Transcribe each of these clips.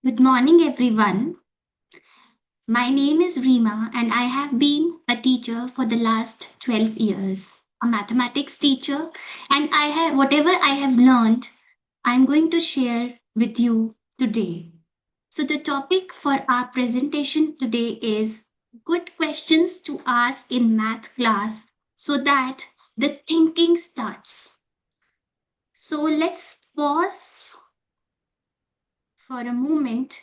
Good morning, everyone. My name is Reema, and I have been a teacher for the last 12 years, a mathematics teacher, and I have whatever I have learned, I'm going to share with you today. So, the topic for our presentation today is good questions to ask in math class so that the thinking starts. So, let's pause for a moment.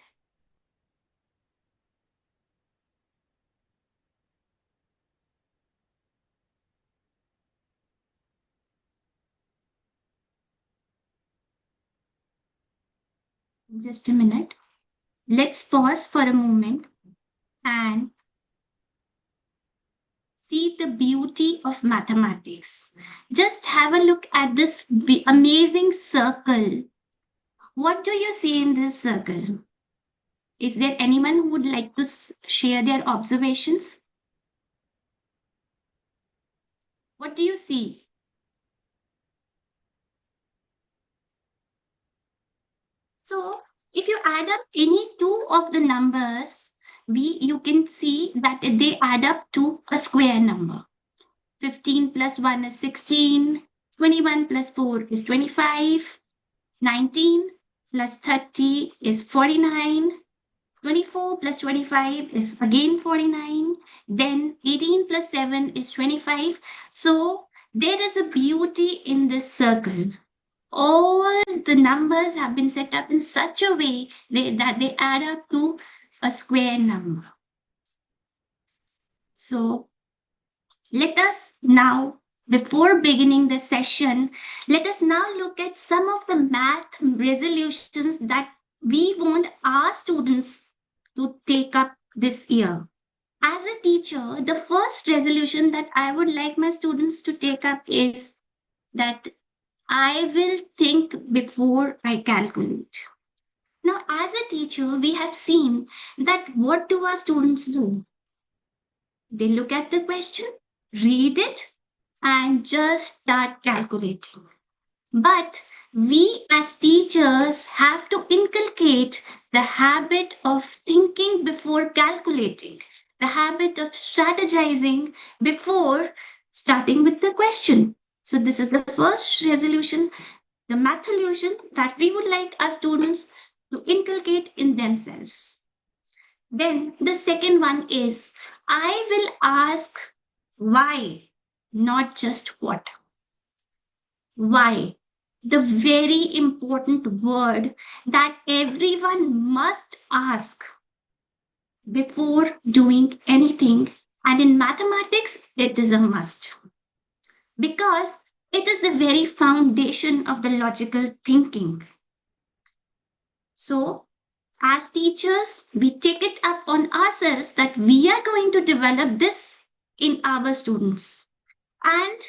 Just a minute. Let's pause for a moment and see the beauty of mathematics. Just have a look at this amazing circle. What do you see in this circle? Is there anyone who would like to share their observations? What do you see? So, if you add up any two of the numbers, you can see that they add up to a square number. 15 plus 1 is 16, 21 plus 4 is 25, 19 plus 30 is 49, 24 plus 25 is again 49, then 18 plus 7 is 25. So there is a beauty in this circle. All the numbers have been set up in such a way that they add up to a square number. So let us now, before beginning the session, let us now look at some of the math resolutions that we want our students to take up this year. As a teacher, the first resolution that I would like my students to take up is that I will think before I calculate. Now, as a teacher, we have seen that what do our students do? They look at the question, read it, and just start calculating. But we as teachers have to inculcate the habit of thinking before calculating, the habit of strategizing before starting with the question. So, this is the first resolution, the math solution that we would like our students to inculcate in themselves. Then the second one is I will ask why, not just what. Why? The very important word that everyone must ask before doing anything. And in mathematics, it is a must because it is the very foundation of the logical thinking. So, as teachers, we take it up on ourselves that we are going to develop this in our students. And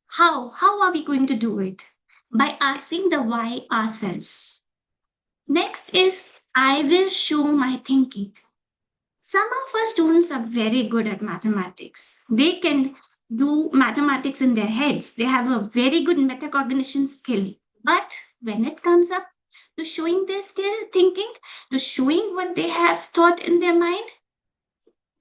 how? How are we going to do it? By asking the why ourselves. Next is I will show my thinking. Some of our students are very good at mathematics. They can do mathematics in their heads. They have a very good metacognition skill. But when it comes up to showing their skill thinking, to showing what they have thought in their mind,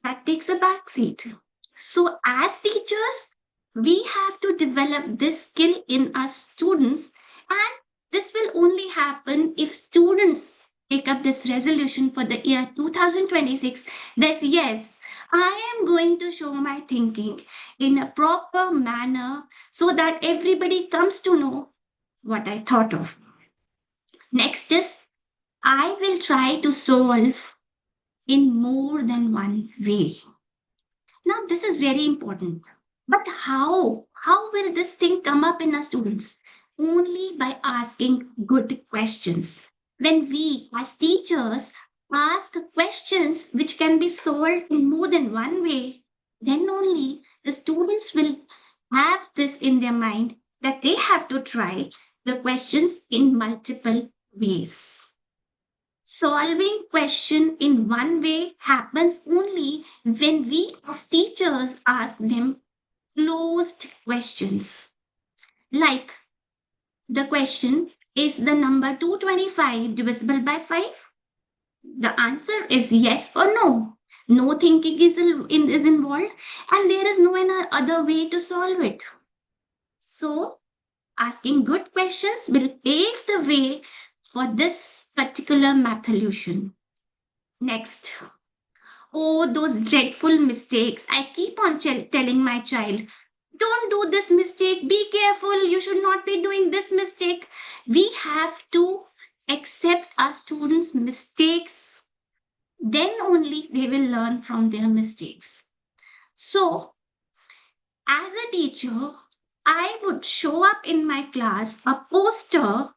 that takes a backseat. So, as teachers, we have to develop this skill in our students, and this will only happen if students take up this resolution for the year 2026 that yes, I am going to show my thinking in a proper manner so that everybody comes to know what I thought of. Next is I will try to solve in more than one way. Now, this is very important. But how? How will this thing come up in our students? Only by asking good questions. When we, as teachers, ask questions which can be solved in more than one way, then only the students will have this in their mind that they have to try the questions in multiple ways. Solving question in one way happens only when we as teachers ask them closed questions. Like the question, is the number 225 divisible by 5? The answer is yes or no. No thinking is involved, and there is no other way to solve it. So, asking good questions will pave the way for this particular matholution. Next, oh, those dreadful mistakes. I keep on telling my child, don't do this mistake. Be careful. You should not be doing this mistake. We have to accept our students' mistakes. Then only they will learn from their mistakes. So, as a teacher, I would show up in my class a poster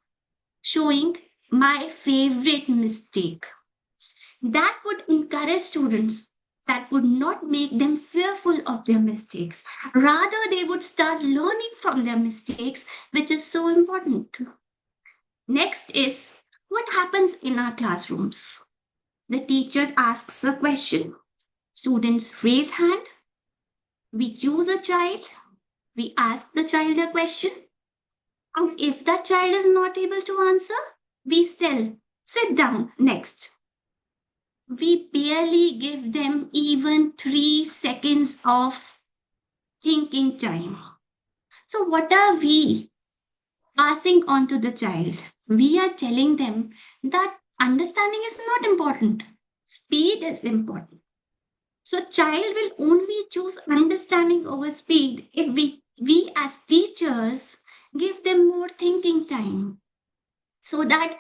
showing my favorite mistake. That would encourage students, that would not make them fearful of their mistakes. Rather, they would start learning from their mistakes, which is so important. Next is what happens in our classrooms. The teacher asks a question, students raise hand, we choose a child, we ask the child a question, and if that child is not able to answer, we tell, sit down next. We barely give them even 3 seconds of thinking time. So, what are we passing on to the child? We are telling them that understanding is not important, speed is important. So, child will only choose understanding over speed if we as teachers give them more thinking time so that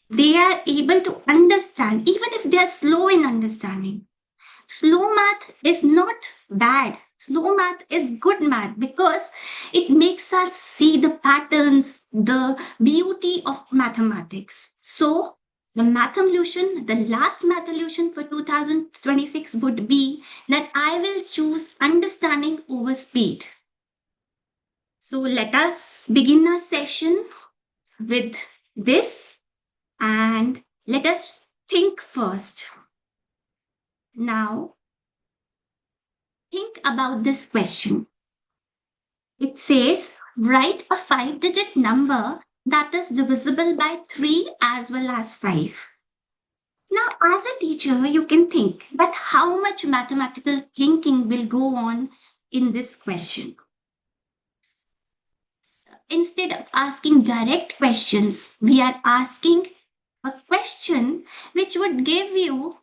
they are able to understand, even if they are slow in understanding. Slow math is not bad. Slow math is good math because it makes us see the patterns, the beauty of mathematics. So, the matholution, the last matholution for 2026 would be that I will choose understanding over speed. So, let us begin our session with this and let us think first. Now, think about this question. It says, write a 5-digit number that is divisible by 3 as well as 5. Now, as a teacher, you can think that how much mathematical thinking will go on in this question. Instead of asking direct questions, we are asking a question which would give you,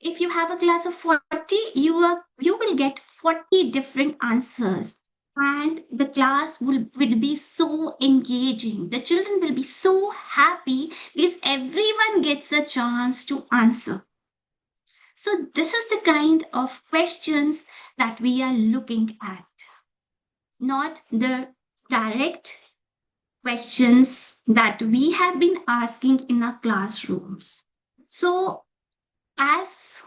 if you have a class of 40, you will get 40 different answers, and the class will be so engaging, the children will be so happy because everyone gets a chance to answer. So this is the kind of questions that we are looking at, not the direct questions that we have been asking in our classrooms. So as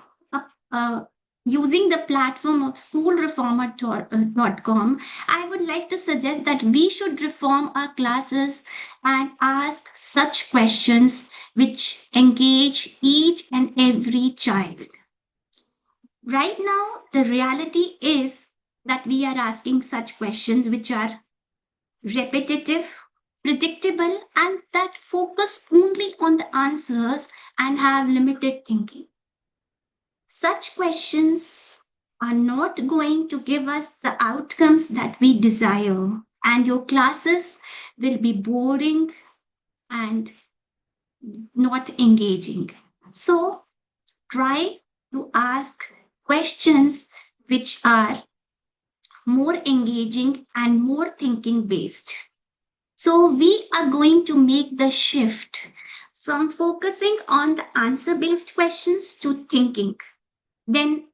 a, using the platform of schoolreformer.com, I would like to suggest that we should reform our classes and ask such questions which engage each and every child. Right now, the reality is that we are asking such questions which are repetitive, predictable, and that focus only on the answers and have limited thinking. Such questions are not going to give us the outcomes that we desire, and your classes will be boring and not engaging. So, try to ask questions which are more engaging and more thinking based. So, we are going to make the shift from focusing on the answer based questions to thinking. Then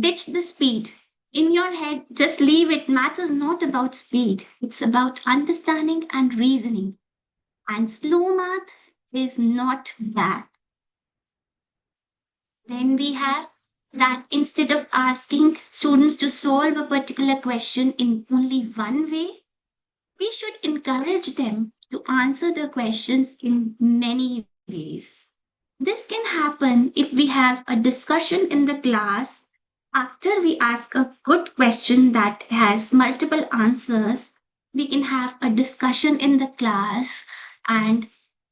ditch the speed. In your head, just leave it. Maths is not about speed, it's about understanding and reasoning. And slow math is not that. Then we have that instead of asking students to solve a particular question in only one way, we should encourage them to answer the questions in many ways. This can happen if we have a discussion in the class after we ask a good question that has multiple answers. We can have a discussion in the class and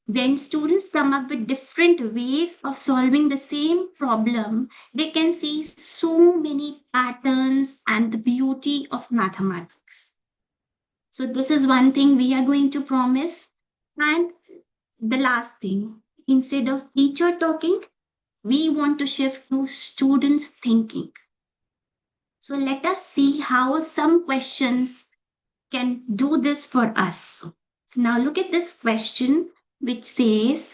When students come up with different ways of solving the same problem, they can see so many patterns and the beauty of mathematics. So, this is one thing we are going to promise. And the last thing, instead of teacher talking, we want to shift to students thinking. So, let us see how some questions can do this for us. Now, look at this question which says,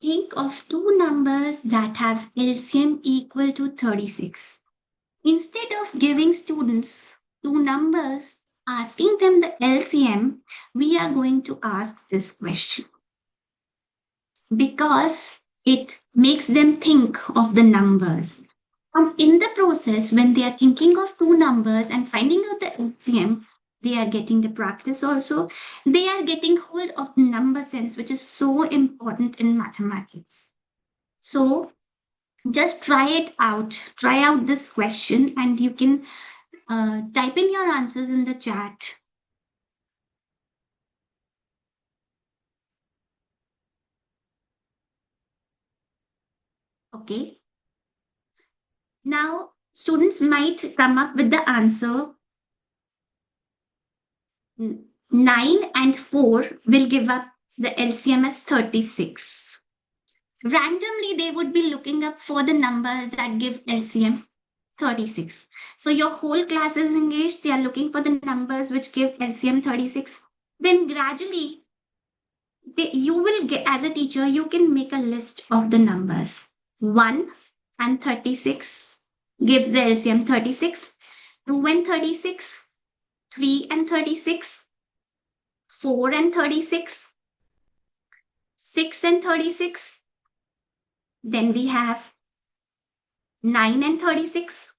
think of two numbers that have LCM equal to 36. Instead of giving students two numbers, asking them the LCM, we are going to ask this question because it makes them think of the numbers. And in the process, when they are thinking of two numbers and finding out the LCM, they are getting the practice also. They are getting hold of number sense, which is so important in mathematics. So just try it out. Try out this question and you can type in your answers in the chat. Okay. Now, students might come up with the answer 9 and 4 will give up the LCM as 36. Randomly, they would be looking up for the numbers that give LCM 36. So your whole class is engaged. They are looking for the numbers which give LCM 36. Then gradually, you will get, as a teacher, you can make a list of the numbers. 1 and 36 gives the LCM 36. 2 and 36, 3 and 36, 4 and 36, 6 and 36. Then we have 9 and 36,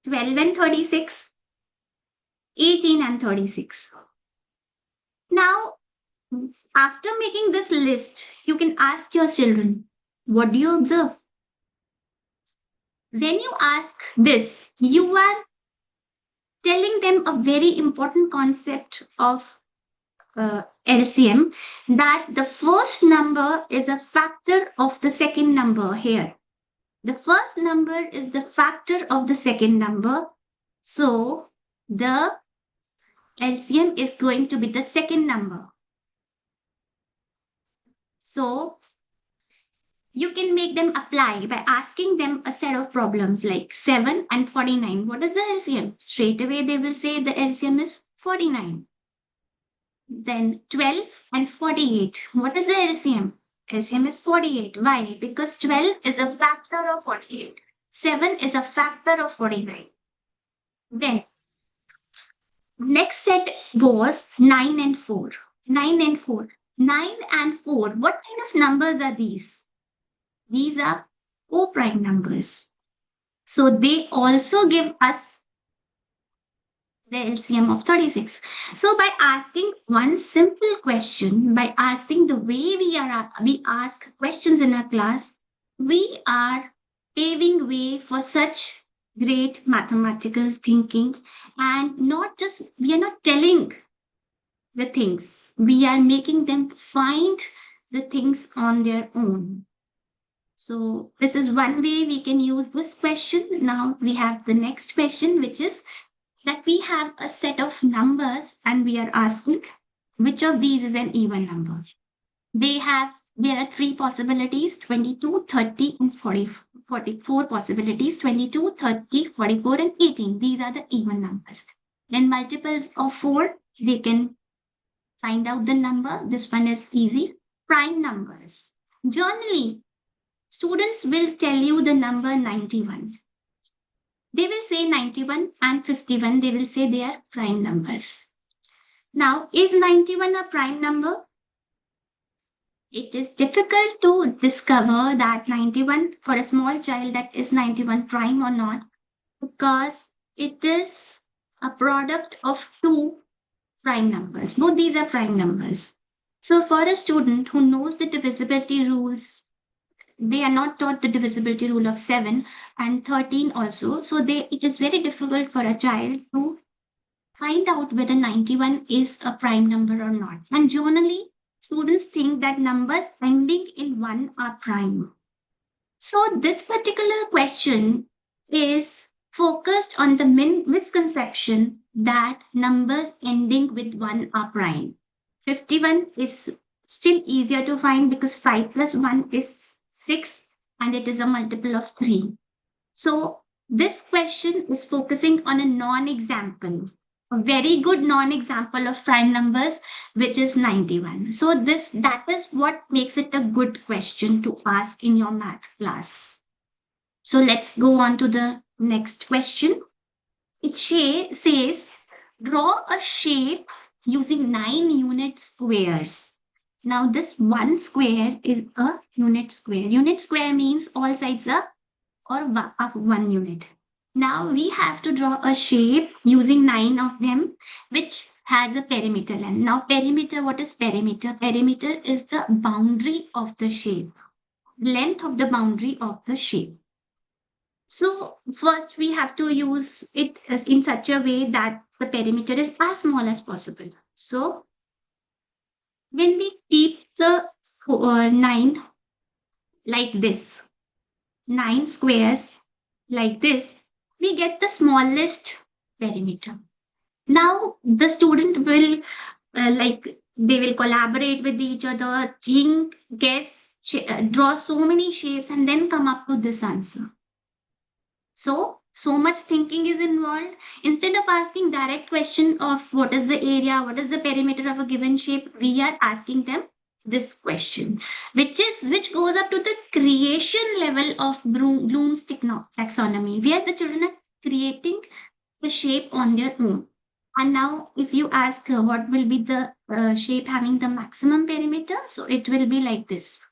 12 and 36, 18 and 36. Now, after making this list, you can ask your children, what do you observe? When you ask this, you are telling them a very important concept of LCM, that the first number is a factor of the second number here. The first number is the factor of the second number. So the LCM is going to be the second number. So you can make them apply by asking them a set of problems like 7 and 49. What is the LCM? Straight away they will say the LCM is 49. Then 12 and 48. What is the LCM? LCM is 48. Why? Because 12 is a factor of 48. 7 is a factor of 49. Then next set was 9 and 4. 9 and 4. 9 and 4. What kind of numbers are these? These are co-prime numbers. So they also give us the LCM of 36. So by asking one simple question, by asking the way we ask questions in our class, we are paving way for such great mathematical thinking. And not just, we are not telling the things, we are making them find the things on their own. So this is one way we can use this question. Now we have the next question, which is that we have a set of numbers and we are asking which of these is an even number. There are three possibilities, 22, 30 and 40, 44 possibilities, 22, 30, 44 and 18. These are the even numbers. Then multiples of 4, they can find out the number. This one is easy. Prime numbers. Generally, students will tell you the number 91. They will say 91 and 51. They will say they are prime numbers. Now, is 91 a prime number? It is difficult to discover that 91 for a small child, that is 91 prime or not, because it is a product of two prime numbers. Both these are prime numbers. So for a student who knows the divisibility rules, they are not taught the divisibility rule of 7 and 13 also. So it is very difficult for a child to find out whether 91 is a prime number or not. And generally, students think that numbers ending in 1 are prime. So this particular question is focused on the misconception that numbers ending with 1 are prime. 51 is still easier to find because 5 plus 1 is 6 and it is a multiple of 3. So this question is focusing on a non-example, a very good non-example of prime numbers, which is 91. So that is what makes it a good question to ask in your math class. So let's go on to the next question. It says, draw a shape using 9 unit squares. Now this one square is a unit square. Unit square means all sides are or of 1 unit. Now we have to draw a shape using 9 of them, which has a perimeter length. Now perimeter, what is perimeter? Perimeter is the boundary of the shape, length of the boundary of the shape. So first we have to use it in such a way that the perimeter is as small as possible. So when we keep the 9 like this, 9 squares like this, we get the smallest perimeter. Now the student will they will collaborate with each other, think, guess, draw so many shapes, and then come up with this answer. So much thinking is involved. Instead of asking direct question of what is the area, what is the perimeter of a given shape, we are asking them this question, which goes up to the creation level of Bloom's taxonomy, where the children are creating the shape on their own. And now, if you ask what will be the shape having the maximum perimeter, so it will be like this,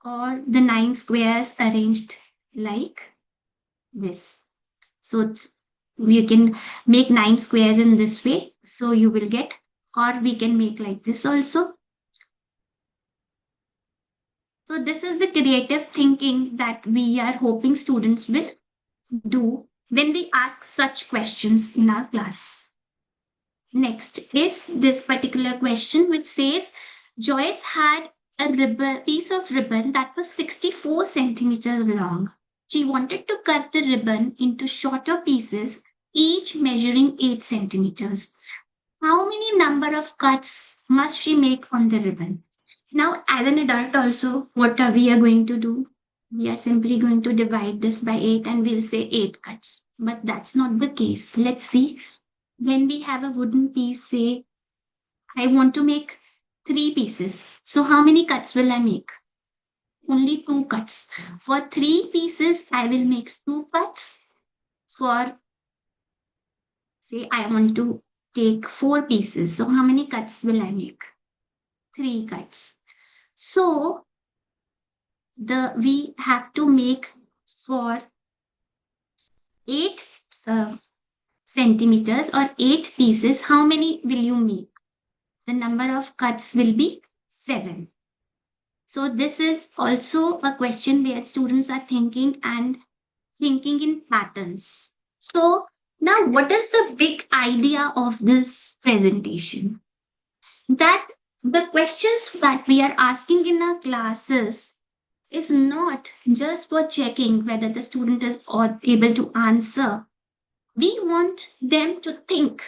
or the 9 squares arranged like this. So we can make 9 squares in this way. So you will get, or we can make like this also. So this is the creative thinking that we are hoping students will do when we ask such questions in our class. Next is this particular question, which says Joyce had a piece of ribbon that was 64 centimeters long. She wanted to cut the ribbon into shorter pieces, each measuring 8 centimeters. How many number of cuts must she make on the ribbon? Now, as an adult also, what are we are going to do? We are simply going to divide this by 8 and we'll say 8 cuts. But that's not the case. Let's see. When we have a wooden piece, say, I want to make 3 pieces. So how many cuts will I make? Only 2 cuts. For 3 pieces, I will make 2 cuts. For, say, I want to take 4 pieces. So how many cuts will I make? 3 cuts. So we have to make for 8 centimeters or 8 pieces. How many will you make? The number of cuts will be 7. So this is also a question where students are thinking and thinking in patterns. So now what is the big idea of this presentation? That the questions that we are asking in our classes is not just for checking whether the student is able to answer. We want them to think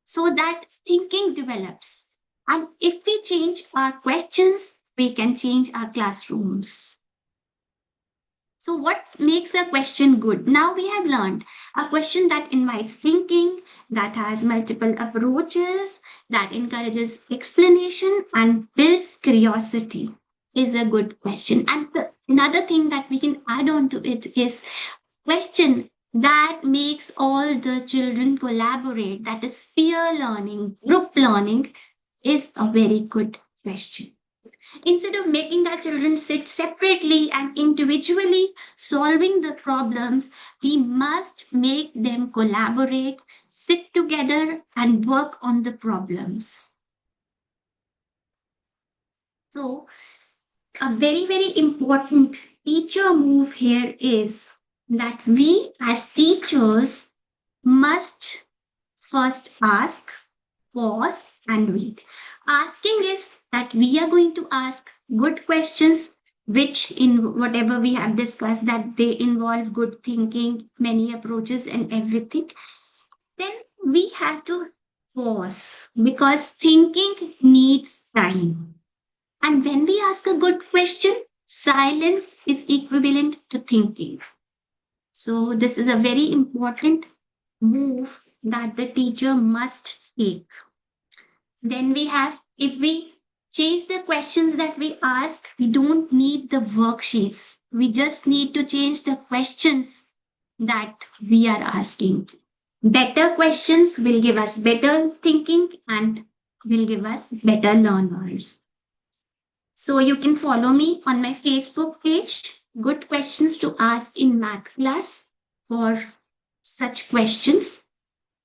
so that thinking develops. And if we change our questions, we can change our classrooms. So, what makes a question good? Now we have learned a question that invites thinking, that has multiple approaches, that encourages explanation and builds curiosity is a good question. And another thing that we can add on to it is question that makes all the children collaborate, that is peer learning, group learning, is a very good question. Instead of making our children sit separately and individually solving the problems, we must make them collaborate, sit together, and work on the problems. So, a very, very important teacher move here is that we as teachers must first ask, pause, and wait. Asking is that we are going to ask good questions, which in whatever we have discussed, that they involve good thinking, many approaches, and everything. Then we have to pause because thinking needs time. And when we ask a good question, silence is equivalent to thinking. So, this is a very important move that the teacher must take. Then we have, if we change the questions that we ask, we don't need the worksheets. We just need to change the questions that we are asking. Better questions will give us better thinking and will give us better learners. So you can follow me on my Facebook page, Good Questions to Ask in Math Class, for such questions.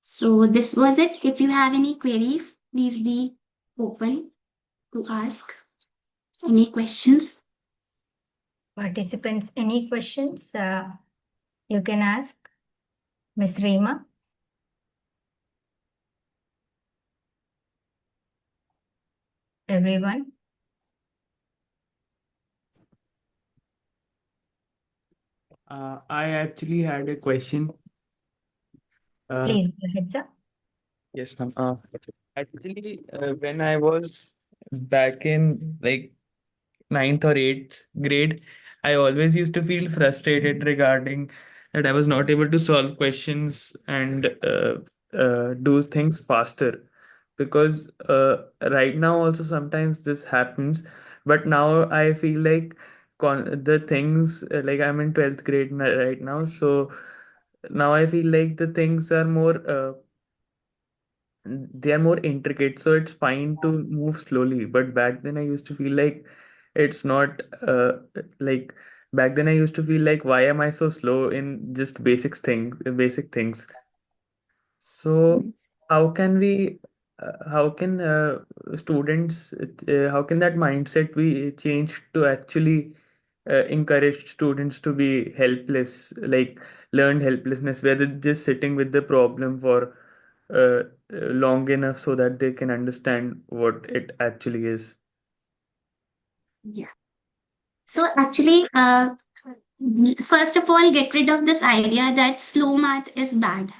So this was it. If you have any queries, please be open to ask any questions. Participants, any questions you can ask Miss Reema? Everyone? I actually had a question. Please go ahead, sir. Yes, ma'am. Actually, when I was back in like ninth or eighth grade, I always used to feel frustrated regarding that I was not able to solve questions and do things faster. Because right now also sometimes this happens, but now I feel like the things like I'm in 12th grade right now, so now I feel like the things are more they are more intricate, so it's fine to move slowly. But back then I used to feel like it's not like back then I used to feel like why am I so slow in just basic things. So how can we how can students how can that mindset be changed to actually encourage students to be helpless, like learned helplessness, where they're just sitting with the problem for long enough so that they can understand what it actually is. Yeah. So actually, first of all, get rid of this idea that slow math is bad.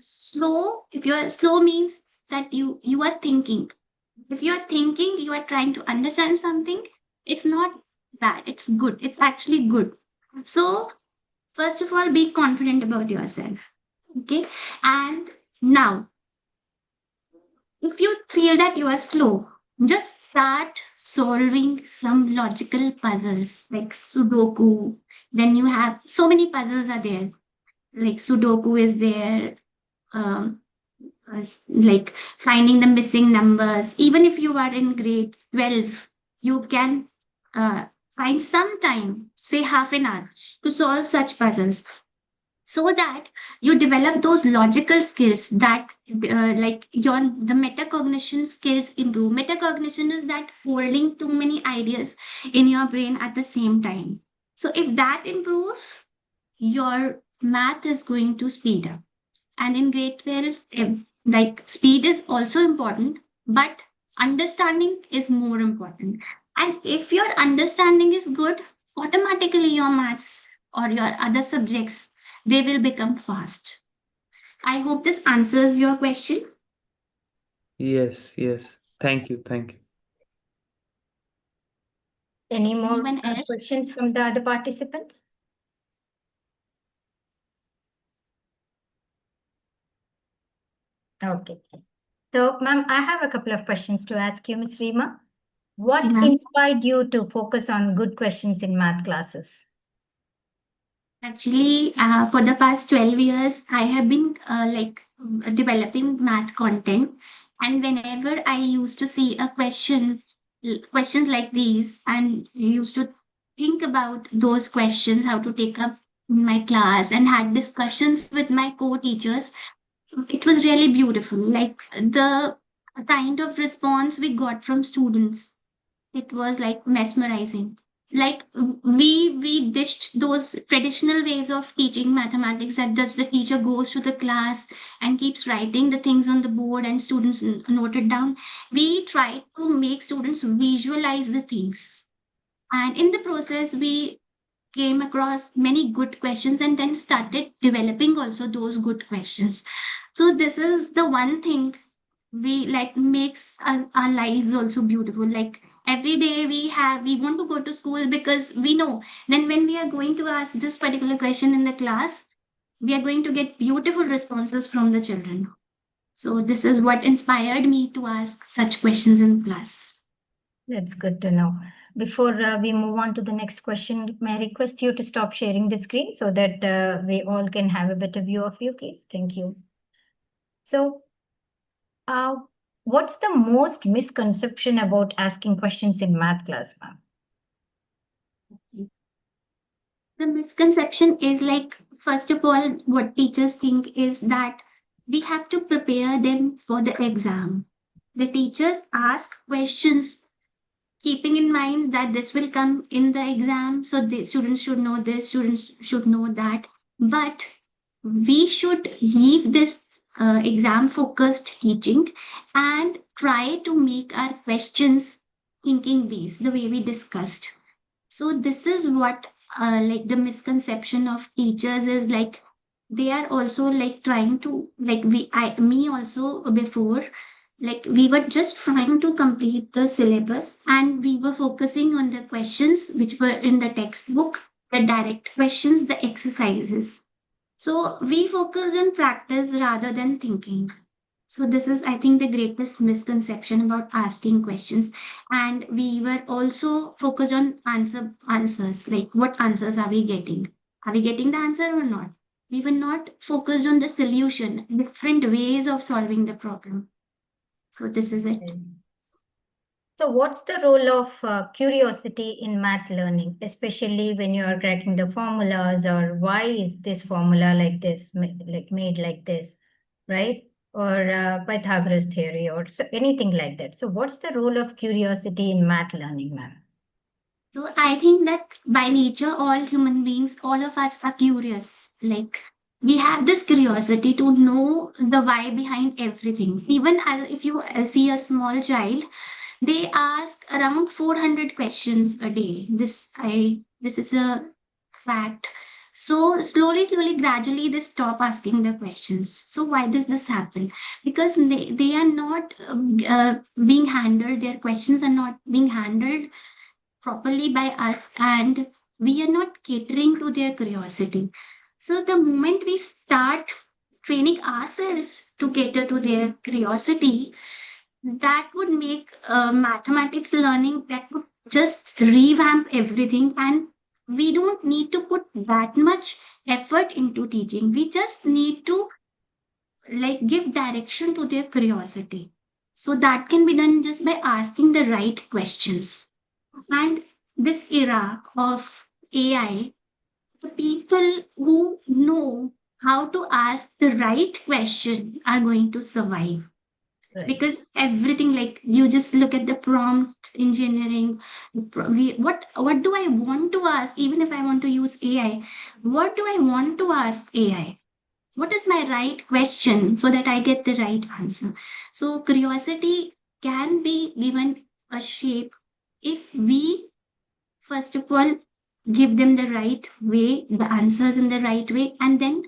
Slow, if you're slow means that you are thinking. If you are thinking, you are trying to understand something, it's not bad, it's good. It's actually good. So first of all, be confident about yourself. Okay. And now, if you feel that you are slow, just start solving some logical puzzles like Sudoku. Then you have so many puzzles are there. Like Sudoku is there, um, like finding the missing numbers. Even if you are in grade 12, you can uh, find some time, say half an hour, to solve such puzzles so that you develop those logical skills that like your the metacognition skills improve. Metacognition is that holding too many ideas in your brain at the same time. So if that improves, your math is going to speed up. And in grade 12, like speed is also important, but understanding is more important. And if your understanding is good, automatically your maths or your other subjects, they will become fast. I hope this answers your question. Yes, thank you. Any more Anyone else? questions from the other participants? Okay. So, ma'am, I have a couple of questions to ask you, Ms. Reema. What Yeah. inspired you to focus on good questions in math classes? Actually, for the past 12 years, I have been developing math content. And whenever I used to see a questions like these, and used to think about those questions, how to take up in my class, and had discussions with my co-teachers, it was really beautiful. Like the kind of response we got from students, it was like mesmerizing. like we ditched those traditional ways of teaching mathematics, that just the teacher goes to the class and keeps writing the things on the board and students note it down. We try to make students visualize the things, and in the process we came across many good questions and then started developing also those good questions. So this is the one thing we like makes our lives also beautiful. Like every day we want to go to school because we know then when we are going to ask this particular question in the class, we are going to get beautiful responses from the children. So this is what inspired me to ask such questions in class. That's good to know. Before we move on to the next question, may I request you to stop sharing the screen so that we all can have a better view of you, please? Thank you. So, uh, what's the most misconception about asking questions in math class, ma'am? The misconception is like, first of all, what teachers think is that we have to prepare them for the exam. The teachers ask questions keeping in mind that this will come in the exam, so the students should know this, students should know that. But we should leave this exam focused teaching and try to make our questions thinking based, the way we discussed. So this is what like the misconception of teachers is like, they are also like trying to like me also before, like we were just trying to complete the syllabus and we were focusing on the questions which were in the textbook, the direct questions, the exercises. So we focused on practice rather than thinking. So this is, I think, the greatest misconception about asking questions. And we were also focused on answers, like what answers are we getting? Are we getting the answer or not? We were not focused on the solution, different ways of solving the problem. So this is it. So, what's the role of curiosity in math learning, especially when you are cracking the formulas, or why is this formula like this, like made like this, right? Or Pythagoras theory, or so, anything like that. So, what's the role of curiosity in math learning, ma'am? So I think that by nature, all human beings, all of us are curious. Like we have this curiosity to know the why behind everything. Even as if you see a small child, they ask around 400 questions a day. This is a fact. So slowly, gradually, they stop asking the questions. So why does this happen? Because they are not being handled. Their questions are not being handled properly by us, and we are not catering to their curiosity. So the moment we start training ourselves to cater to their curiosity, that would make mathematics learning, that would just revamp everything, and we don't need to put that much effort into teaching. We just need to like give direction to their curiosity. So that can be done just by asking the right questions. And this era of AI, the people who know how to ask the right question are going to survive. Right. Because everything, like you just look at the prompt engineering, what do I want to ask? Even if I want to use AI, what do I want to ask AI? What is my right question so that I get the right answer? So curiosity can be given a shape if we, first of all, give them the right way, the answers in the right way, and then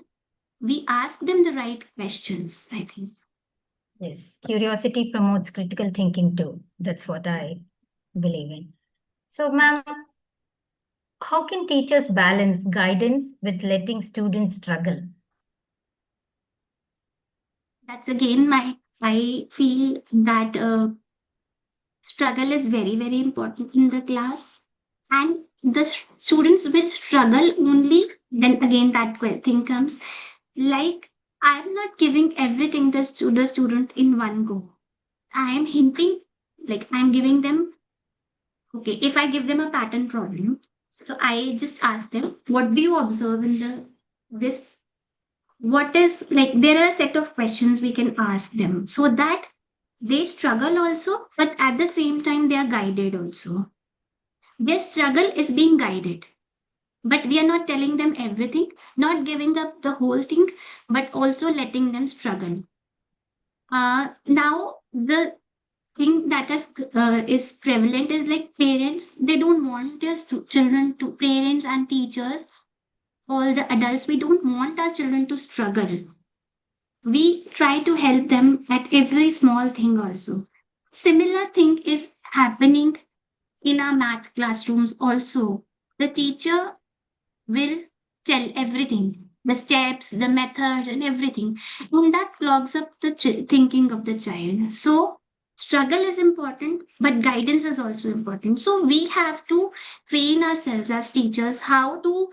we ask them the right questions, I think. Yes, curiosity promotes critical thinking too. That's what I believe in. So, ma'am, how can teachers balance guidance with letting students struggle? That's again my, I feel that struggle is very important in the class, and the students will struggle only then again that thing comes, like I'm not giving everything to the student in one go. I am hinting, like I'm giving them, okay, if I give them a pattern problem, so I just ask them, what do you observe in the this, what is, like there are a set of questions we can ask them so that they struggle also, but at the same time they are guided also. Their struggle is being guided, but we are not telling them everything, not giving up the whole thing, but also letting them struggle. Now the thing that is prevalent is like parents, they don't want their children to, parents and teachers, all the adults, we don't want our children to struggle. We try to help them at every small thing also. Similar thing is happening in our math classrooms also. The teacher will tell everything, the steps, the methods, and everything. And that clogs up the thinking of the child. So, struggle is important, but guidance is also important. So, we have to train ourselves as teachers how to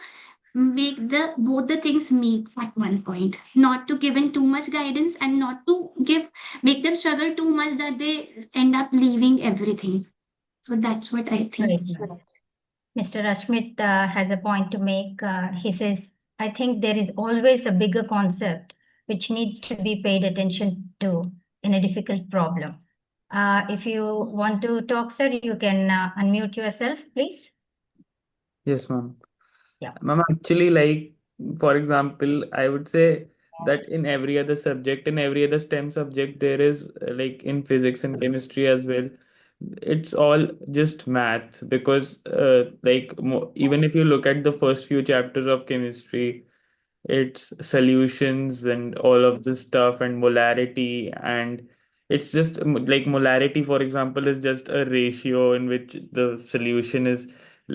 make the both the things meet at one point, not to give in too much guidance and not to give make them struggle too much that they end up leaving everything. So that's what I think. Right, ma'am. Mr. Ashmit has a point to make. He says, I think there is always a bigger concept which needs to be paid attention to in a difficult problem. If you want to talk, sir, you can unmute yourself, please. Yes, ma'am. Yeah. Ma'am, actually, like, for example, I would say that in every other subject, in every other STEM subject, there is like in physics and chemistry as well, it's all just math because, like, mo even if you look at the first few chapters of chemistry, it's solutions and all of this stuff and molarity, and it's just like molarity, for example, is just a ratio in which the solution is,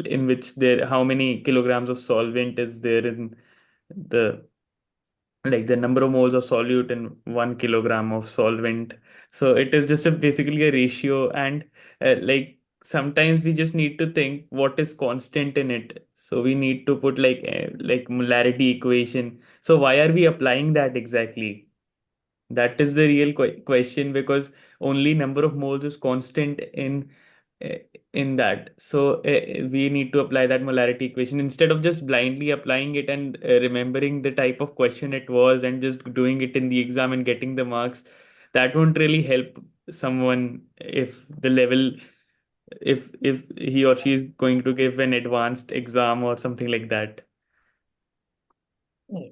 in which there how many kilograms of solvent is there in the, like, the number of moles of solute in 1 kilogram of solvent. So it is just basically a ratio, and like sometimes we just need to think what is constant in it. So we need to put like molarity equation. So why are we applying that exactly? That is the real question, because only number of moles is constant uh, in that. So we need to apply that molarity equation instead of just blindly applying it and remembering the type of question it was and just doing it in the exam and getting the marks. That won't really help someone if the level, if he or she is going to give an advanced exam or something like that. Yes.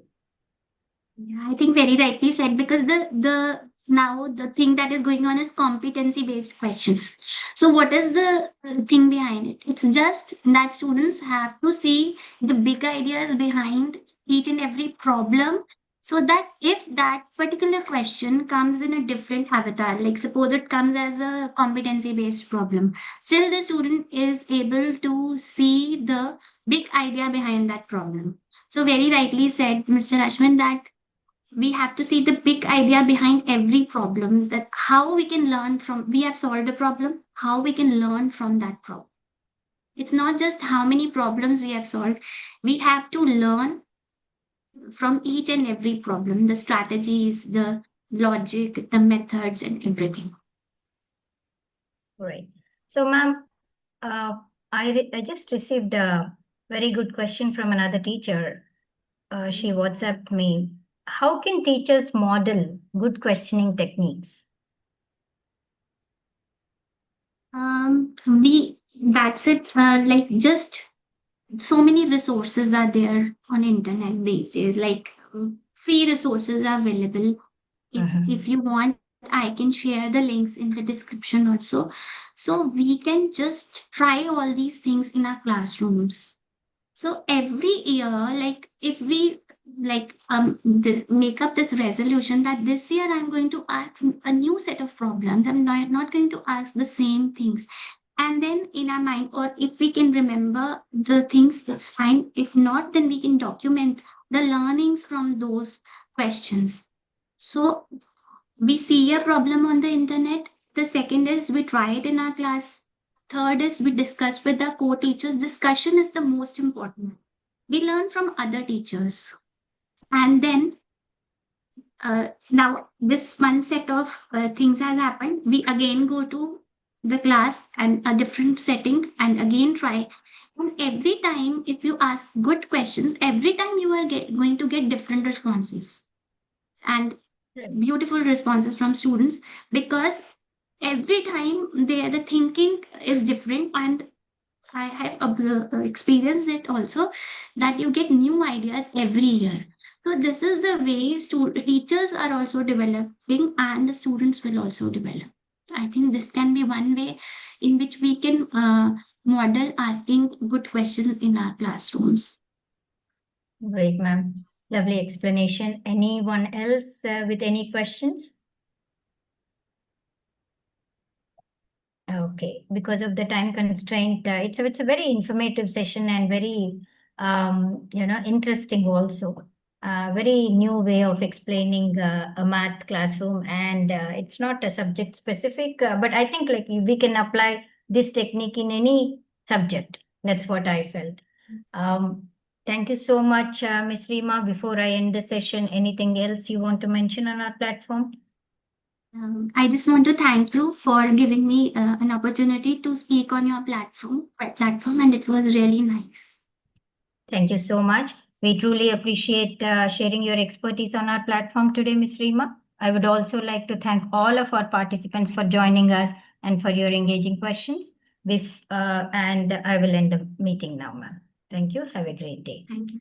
Yeah, I think very rightly said, because the now the thing that is going on is competency based questions. So what is the thing behind it? It's just that students have to see the big ideas behind each and every problem, so that if that particular question comes in a different avatar, like suppose it comes as a competency based problem, still the student is able to see the big idea behind that problem. So very rightly said, Mr. Ashwin, that we have to see the big idea behind every problem, that how we can learn from, we have solved a problem, how we can learn from that problem. It's not just how many problems we have solved, we have to learn from each and every problem, the strategies, the logic, the methods, and everything. Right. So, ma'am, uh, I just received a very good question from another teacher. She WhatsApped me. How can teachers model good questioning techniques? We That's it. Like, just so many resources are there on internet these days. Like, free resources are available. If you want, I can share the links in the description also. So we can just try all these things in our classrooms. So every year, like, if we make up this resolution that this year I'm going to ask a new set of problems, I'm not going to ask the same things. And then in our mind, or if we can remember the things, that's fine. If not, then we can document the learnings from those questions. So we see a problem on the internet. The second is we try it in our class. Third is we discuss with our co-teachers. Discussion is the most important. We learn from other teachers. And then now this one set of things has happened. We again go to the class and a different setting and again try. And every time, if you ask good questions, every time you are going to get different responses. And beautiful responses from students, because every time the thinking is different, and I have experienced it also, that you get new ideas every year. So this is the way teachers are also developing and the students will also develop. I think this can be one way in which we can model asking good questions in our classrooms. Great, ma'am. Lovely explanation. Anyone else with any questions? Okay, because of the time constraint, it's a very informative session and very interesting also. Very new way of explaining a math classroom, and it's not a subject specific, but I think like we can apply this technique in any subject. That's what I felt. Thank you so much, Ms. Reema. Before I end the session, anything else you want to mention on our platform? I just want to thank you for giving me an opportunity to speak on your platform, and it was really nice. Thank you so much. We truly appreciate sharing your expertise on our platform today, Ms. Reema. I would also like to thank all of our participants for joining us and for your engaging questions. And I will end the meeting now, ma'am. Thank you. Have a great day. Thank you.